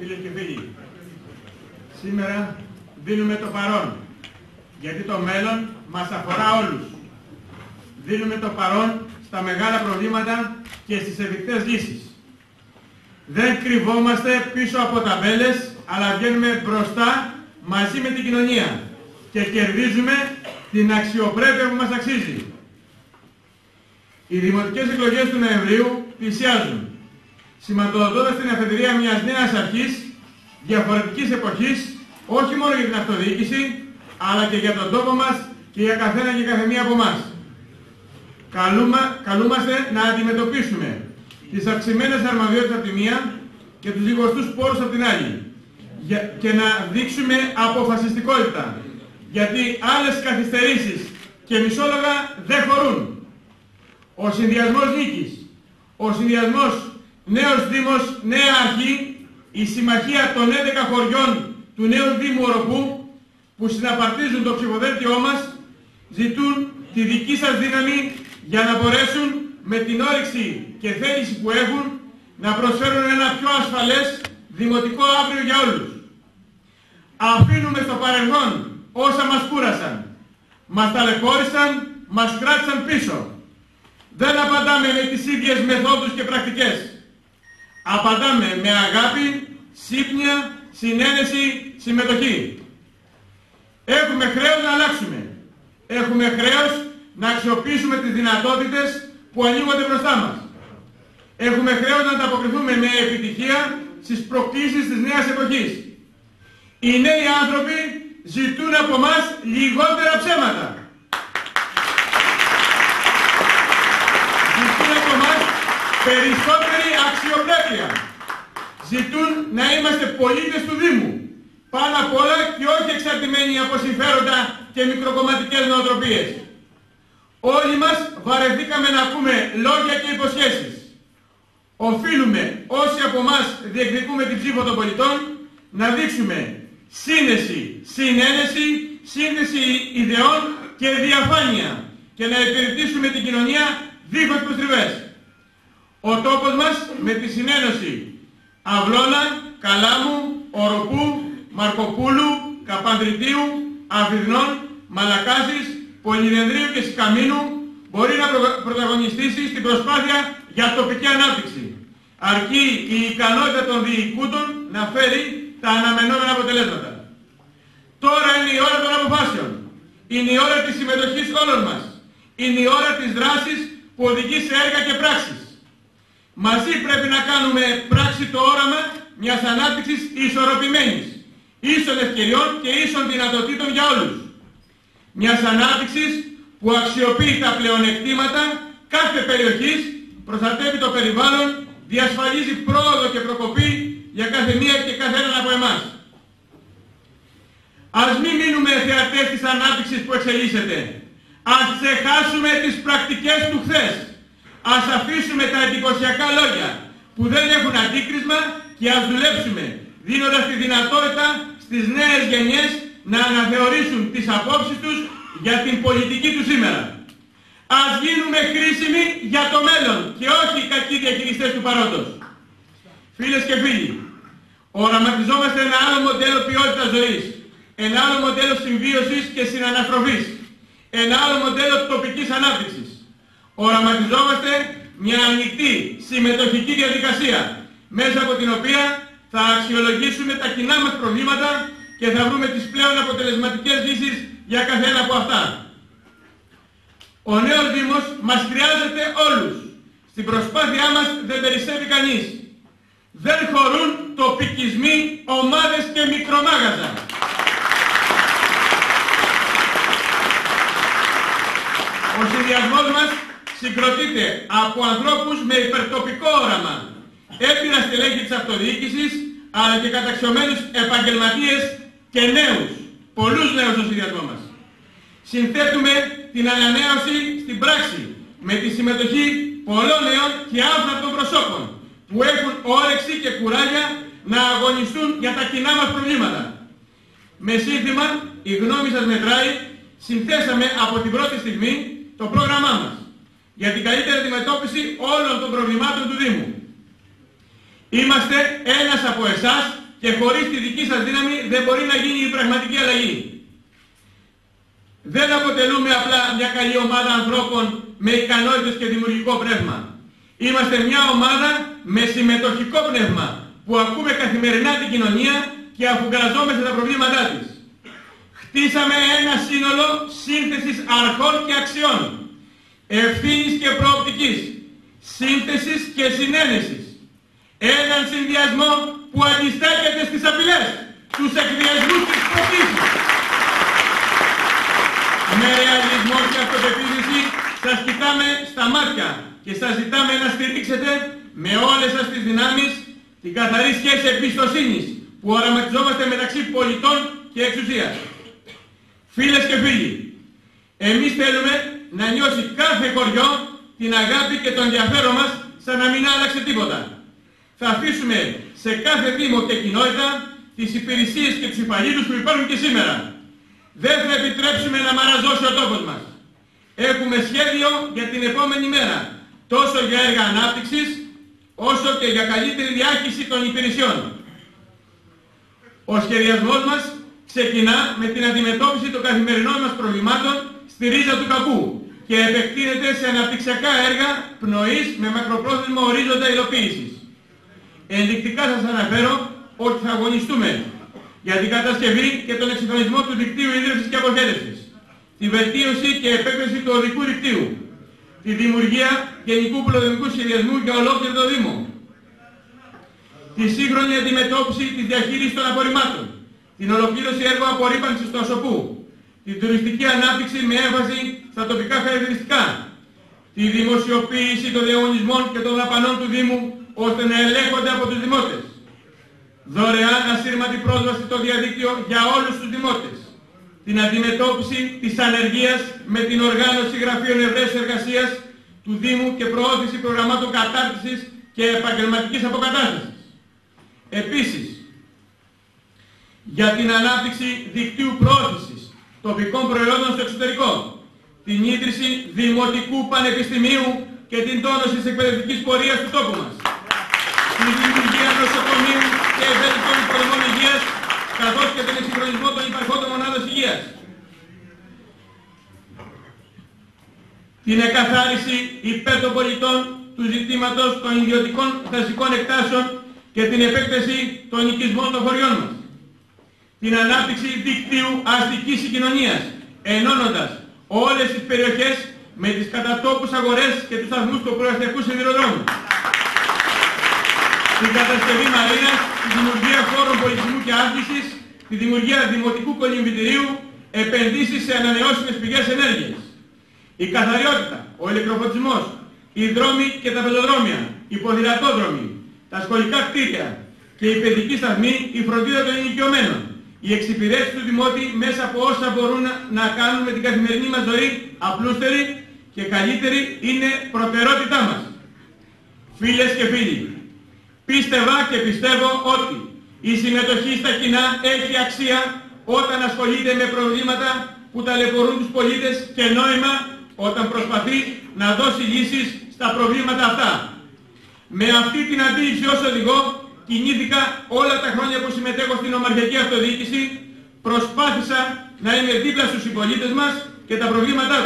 Φίλες και φίλοι, σήμερα δίνουμε το παρόν, γιατί το μέλλον μας αφορά όλους. Δίνουμε το παρόν στα μεγάλα προβλήματα και στις εφικτές λύσεις. Δεν κρυβόμαστε πίσω από ταμπέλες, αλλά βγαίνουμε μπροστά μαζί με την κοινωνία και κερδίζουμε την αξιοπρέπεια που μας αξίζει. Οι δημοτικές εκλογές του Νοεμβρίου πλησιάζουν, σηματοδοτώντας την αφετηρία μιας νέας αρχής, διαφορετικής εποχής, όχι μόνο για την αυτοδιοίκηση, αλλά και για τον τόπο μας και για καθένα και καθεμία από εμάς. Καλούμαστε να αντιμετωπίσουμε τις αυξημένες αρμοδιότητες από τη μία και τους λιγοστούς πόρους από την άλλη και να δείξουμε αποφασιστικότητα, γιατί άλλες καθυστερήσεις και μισόλογα δεν χωρούν. Ο συνδυασμός νίκης, ο συνδυασμός νέος Δήμος, νέα αρχή, η συμμαχία των 11 χωριών του νέου Δήμου Οροπού που συναπαρτίζουν το ψηφοδέλτιό μας ζητούν τη δική σας δύναμη για να μπορέσουν με την όρεξη και θέληση που έχουν να προσφέρουν ένα πιο ασφαλές δημοτικό αύριο για όλους. Αφήνουμε στο παρελθόν όσα μας κούρασαν, μας ταλαιπώρησαν, μας κράτησαν πίσω. Δεν απαντάμε με τις ίδιες μεθόδους και πρακτικές. Απαντάμε με αγάπη, σύμπνοια, συνένεση, συμμετοχή. Έχουμε χρέος να αλλάξουμε. Έχουμε χρέος να αξιοποιήσουμε τις δυνατότητες που ανοίγονται μπροστά μας. Έχουμε χρέος να ανταποκριθούμε με επιτυχία στις προκλήσεις της νέας εποχής. Οι νέοι άνθρωποι ζητούν από μας λιγότερα ψέματα. Ζητούν από μας περισσότερη αξιοπρέπεια. Ζητούν να είμαστε πολίτες του Δήμου. Πάνω απ' όλα και όχι εξαρτημένοι από συμφέροντα και μικροκομματικές νοοτροπίες. Όλοι μας βαρεθήκαμε να ακούμε λόγια και υποσχέσεις. Οφείλουμε όσοι από εμάς διεκδικούμε την ψήφο των πολιτών να δείξουμε σύνεση, συνένεση, σύνθεση ιδεών και διαφάνεια και να υπηρετήσουμε την κοινωνία δίχως προστριβές. Ο τόπος μας με τη συνένωση Αυλώνα, Καλάμου, Οροπού, Μαρκοπούλου, Καπανδριτίου, Αφριδνών, Μαλακάσης, Πολυδενδρίου και Σικαμίνου μπορεί να πρωταγωνιστήσει στην προσπάθεια για τοπική ανάπτυξη. Αρκεί η ικανότητα των διοικούντων να φέρει τα αναμενόμενα αποτελέσματα. Τώρα είναι η ώρα των αποφάσεων. Είναι η ώρα της συμμετοχής όλων μας. Είναι η ώρα της δράσης που οδηγεί σε έργα και πράξεις. Μαζί πρέπει να κάνουμε πράξη το όραμα μιας ανάπτυξης ισορροπημένης, ίσων ευκαιριών και ίσων δυνατοτήτων για όλους. Μιας ανάπτυξης που αξιοποιεί τα πλεονεκτήματα κάθε περιοχής, προστατεύει το περιβάλλον, διασφαλίζει πρόοδο και προκοπή για κάθε μία και κάθε έναν από εμάς. Ας μην μείνουμε θεατές της ανάπτυξης που εξελίσσεται. Ας ξεχάσουμε τις πρακτικές του χθες. Ας αφήσουμε τα εντυπωσιακά λόγια που δεν έχουν αντίκρισμα και ας δουλέψουμε, δίνοντας τη δυνατότητα στις νέες γενιές να αναθεωρήσουν τις απόψεις τους για την πολιτική του σήμερα. Ας γίνουμε χρήσιμοι για το μέλλον και όχι οι κακοί διαχειριστές του παρόντος. Φίλες και φίλοι, οραματιζόμαστε ένα άλλο μοντέλο ποιότητας ζωής, ένα άλλο μοντέλο συμβίωσης και συναναστροφής, ένα άλλο μοντέλο τοπικής ανάπτυξης. Οραματιζόμαστε μια ανοιχτή συμμετοχική διαδικασία, μέσα από την οποία θα αξιολογήσουμε τα κοινά μας προβλήματα και θα βρούμε τις πλέον αποτελεσματικές λύσεις για καθένα από αυτά. Ο νέος Δήμος μας χρειάζεται όλους. Στην προσπάθειά μας δεν περισσεύει κανείς. Δεν χωρούν τοπικισμοί, ομάδες και μικρομάγαζα. Ο συνδυασμός μας συγκροτείται από ανθρώπους με υπερτοπικό όραμα, έμπειρα στελέχη της αυτοδιοίκησης, αλλά και καταξιωμένους επαγγελματίες και νέους, πολλούς νέους στο συνδυασμό μας. Συνθέτουμε την ανανέωση στην πράξη, με τη συμμετοχή πολλών νέων και άφθαρτων προσώπων, που έχουν όρεξη και κουράγια να αγωνιστούν για τα κοινά μας προβλήματα. Με σύνθημα «Η γνώμη σας μετράει», συνθέσαμε από την πρώτη στιγμή το πρόγραμμά μας για την καλύτερη αντιμετώπιση όλων των προβλημάτων του Δήμου. Είμαστε ένας από εσάς και χωρίς τη δική σας δύναμη δεν μπορεί να γίνει η πραγματική αλλαγή. Δεν αποτελούμε απλά μια καλή ομάδα ανθρώπων με ικανότητες και δημιουργικό πνεύμα. Είμαστε μια ομάδα με συμμετοχικό πνεύμα που ακούμε καθημερινά την κοινωνία και αφουγκραζόμαστε τα προβλήματά της. Χτίσαμε ένα σύνολο σύνθεσης αρχών και αξιών, ευθύνης και προοπτικής, σύνθεσης και συνένεσης. Έναν συνδυασμό που αντιστέκεται στις απειλές, τους εκβιασμούς της προκλήσης. Με ρεαλισμό και αυτοπεποίθηση σας κοιτάμε στα μάτια και σας ζητάμε να στηρίξετε με όλες σας τις δυνάμεις την καθαρή σχέση εμπιστοσύνης που οραματιζόμαστε μεταξύ πολιτών και εξουσίας. Φίλες και φίλοι, εμείς θέλουμε να νιώσει κάθε χωριό την αγάπη και το ενδιαφέρον μας σαν να μην άλλαξε τίποτα. Θα αφήσουμε σε κάθε δήμο και κοινότητα τις υπηρεσίες και τους υπαλλήλους που υπάρχουν και σήμερα. Δεν θα επιτρέψουμε να μαραζώσει ο τόπος μας. Έχουμε σχέδιο για την επόμενη μέρα, τόσο για έργα ανάπτυξης, όσο και για καλύτερη διάχυση των υπηρεσιών. Ο σχεδιασμός μας ξεκινά με την αντιμετώπιση των καθημερινών μας προβλημάτων στη ρίζα του κακού και επεκτείνεται σε αναπτυξιακά έργα πνοής με μακροπρόθεσμο ορίζοντα υλοποίησης. Ενδεικτικά σας αναφέρω ότι θα αγωνιστούμε για την κατασκευή και τον εξυγχρονισμό του δικτύου ίδρυυσης και αποχέτευσης, τη βελτίωση και επέκταση του οδικού δικτύου, τη δημιουργία γενικού πολεοδομικού σχεδιασμού για ολόκληρο το Δήμο, τη σύγχρονη αντιμετώπιση της διαχείρισης των απορριμμάτων, την ολοκλήρωση έργου απορρίπανσης του Ασοπού, την τουριστική ανάπτυξη με έμφαση στα τοπικά χαρακτηριστικά, τη δημοσιοποίηση των διαγωνισμών και των δαπανών του Δήμου ώστε να ελέγχονται από τους δημότες, δωρεάν ασύρματη πρόσβαση στο διαδίκτυο για όλους τους δημότες, την αντιμετώπιση της ανεργίας με την οργάνωση γραφείων ευρέως εργασίας του Δήμου και προώθηση προγραμμάτων κατάρτισης και επαγγελματικής αποκατάστασης. Επίσης, για την ανάπτυξη δικτύου προώθησης τοπικών προϊόντων στο εξωτερικό, την ίδρυση Δημοτικού Πανεπιστημίου και την τόνωση της εκπαιδευτικής πορείας του τόπου μας, τη δημιουργία νοσοκομείου και ευέλικτων υποδομών υγείας, καθώς και τον εξυγχρονισμό των υπαρχόντων μονάδων υγείας. Την εκαθάριση υπέρ των πολιτών του ζητήματος των ιδιωτικών δασικών εκτάσεων και την επέκταση των οικισμών των χωριών μας. Την ανάπτυξη δικτύου αστικής συγκοινωνίας, ενώνοντας όλες τις περιοχές με τις κατατόπους αγορές και τους σταθμούς του προαστιακού σιδηροδρόμου. Την κατασκευή μαρίνας, τη δημιουργία χώρων πολιτισμού και άθλησης, τη δημιουργία δημοτικού κολυμβητηρίου, επενδύσεις σε ανανεώσιμες πηγές ενέργειας. Η καθαριότητα, ο ηλεκτροφωτισμός, οι δρόμοι και τα πεζοδρόμια, οι ποδηλατόδρομοι, τα σχολικά κτίρια και η παιδική σταθμή, η φροντίδα των ηλικιωμένων. Η εξυπηρέτηση του Δημότη μέσα από όσα μπορούν να κάνουν με την καθημερινή μας ζωή απλούστερη και καλύτερη είναι προτεραιότητά μας. Φίλες και φίλοι, πίστευα και πιστεύω ότι η συμμετοχή στα κοινά έχει αξία όταν ασχολείται με προβλήματα που ταλαιπωρούν τους πολίτες και νόημα όταν προσπαθεί να δώσει λύσεις στα προβλήματα αυτά. Με αυτή την αντίληψη ως οδηγό κινήθηκα όλα τα χρόνια που συμμετέχω στην Ομαρχιακή Αυτοδιοίκηση, προσπάθησα να είμαι δίπλα στους συμπολίτες μας και τα προβλήματά τους.